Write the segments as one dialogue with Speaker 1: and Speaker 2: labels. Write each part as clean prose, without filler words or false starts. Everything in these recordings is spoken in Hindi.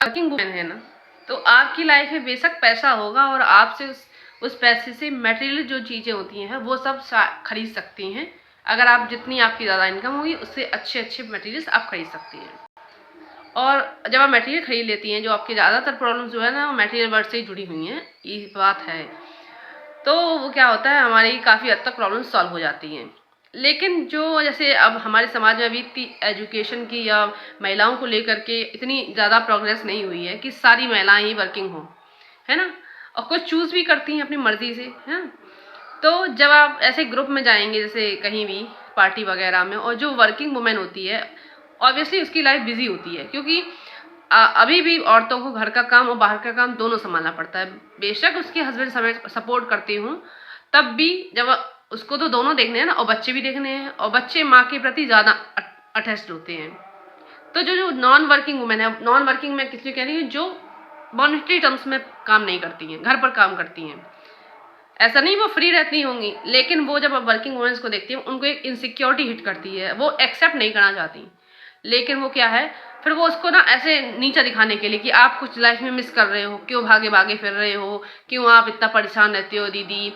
Speaker 1: वर्किंग वुमेन है ना, तो आपकी लाइफ में बेशक पैसा होगा और आपसे उस पैसे से मटेरियल जो चीज़ें होती हैं वो सब खरीद सकती हैं। अगर आप जितनी आपकी ज़्यादा इनकम होगी उससे अच्छे अच्छे मटेरियल्स आप खरीद सकती हैं। और जब आप मटेरियल खरीद लेती हैं, जो आपकी ज़्यादातर प्रॉब्लम जो है ना वो मटेरियल वर्ड से ही जुड़ी हुई हैं, ये बात है, तो वो क्या होता है हमारी काफ़ी हद तक प्रॉब्लम सॉल्व हो जाती हैं। लेकिन जो जैसे अब हमारे समाज में अभी इतनी एजुकेशन की या महिलाओं को लेकर के इतनी ज़्यादा प्रोग्रेस नहीं हुई है कि सारी महिलाएं ही वर्किंग हों, है ना, और कुछ चूज़ भी करती हैं अपनी मर्जी से, है ना। तो जब आप ऐसे ग्रुप में जाएंगे जैसे कहीं भी पार्टी वगैरह में, और जो वर्किंग वुमेन होती है ऑब्वियसली उसकी लाइफ बिजी होती है, क्योंकि अभी भी औरतों को घर का काम और बाहर का काम दोनों संभालना पड़ता है। बेशक उसके हस्बैंड सपोर्ट करते हों, तब भी जब उसको तो दोनों देखने हैं ना, और बच्चे भी देखने हैं, और बच्चे माँ के प्रति ज़्यादा अटैच्ड होते हैं। तो जो जो नॉन वर्किंग वुमेन है, नॉन वर्किंग मैं किस लिए कह रही हूँ, जो मॉनेटरी टर्म्स में काम नहीं करती हैं, घर पर काम करती हैं, ऐसा नहीं वो फ्री रहती होंगी, लेकिन वो जब वर्किंग वुमेन्स को देखती हैं उनको एक इनसिक्योरिटी हिट करती है, वो एक्सेप्ट नहीं करना चाहती। लेकिन वो क्या है, फिर वो उसको ना ऐसे नीचा दिखाने के लिए कि आप कुछ लाइफ में मिस कर रहे हो, क्यों भागे भागे फिर रहे हो, क्यों आप इतना परेशान रहते हो दीदी,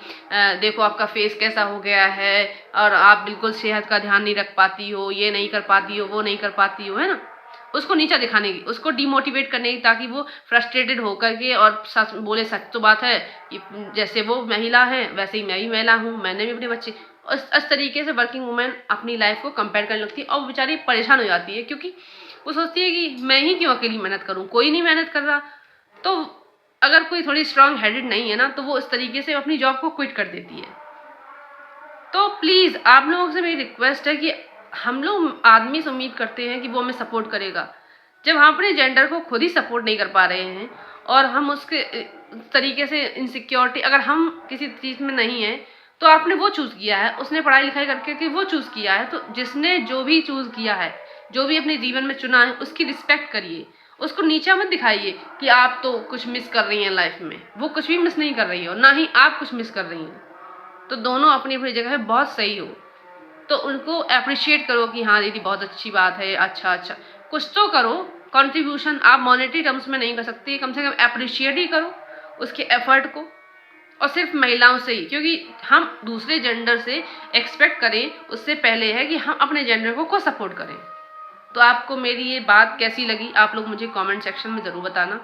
Speaker 1: देखो आपका फेस कैसा हो गया है, और आप बिल्कुल सेहत का ध्यान नहीं रख पाती हो, ये नहीं कर पाती हो, वो नहीं कर पाती हो, है ना। उसको नीचा दिखाने की, उसको डिमोटिवेट करने की, ताकि वो फ्रस्ट्रेटेड होकर के और सच बोले, सच तो बात है, जैसे वो महिला है वैसे ही मैं भी महिला हूँ, मैंने भी अपने बच्चे, इस तरीके से वर्किंग वुमेन अपनी लाइफ को कंपेयर करने लगती है, और बेचारी परेशान हो जाती है, क्योंकि वो सोचती है कि मैं ही क्यों अकेली मेहनत करूँ, कोई नहीं मेहनत कर रहा। तो अगर कोई थोड़ी स्ट्रांग हेडेड नहीं है ना, तो वो इस तरीके से अपनी जॉब को क्विट कर देती है। तो प्लीज़ आप लोगों से मेरी रिक्वेस्ट है कि हम लोग आदमी से उम्मीद करते हैं कि वो हमें सपोर्ट करेगा, जब हम अपने जेंडर को खुद ही सपोर्ट नहीं कर पा रहे हैं, और हम उसके तरीके से इनसिक्योरिटी, अगर हम किसी चीज़ में नहीं है, तो आपने वो चूज़ किया है, उसने पढ़ाई लिखाई करके कि वो चूज़ किया है, तो जिसने जो भी चूज़ किया है, जो भी अपने जीवन में चुना है, उसकी रिस्पेक्ट करिए, उसको नीचा मत दिखाइए कि आप तो कुछ मिस कर रही हैं लाइफ में। वो कुछ भी मिस नहीं कर रही हो, ना ही आप कुछ मिस कर रही हैं। तो दोनों अपनी अपनी जगह है बहुत सही हो, तो उनको अप्रिशिएट करो कि हाँ दीदी बहुत अच्छी बात है, अच्छा अच्छा कुछ तो करो कंट्रीब्यूशन। आप मॉनेटरी टर्म्स में नहीं कर सकती, कम से कम अप्रिशिएट ही करो उसके एफर्ट को, और सिर्फ महिलाओं से ही, क्योंकि हम दूसरे जेंडर से एक्सपेक्ट करें उससे पहले है कि हम अपने जेंडर को खुद सपोर्ट करें। तो आपको मेरी ये बात कैसी लगी, आप लोग मुझे कमेंट सेक्शन में ज़रूर बताना।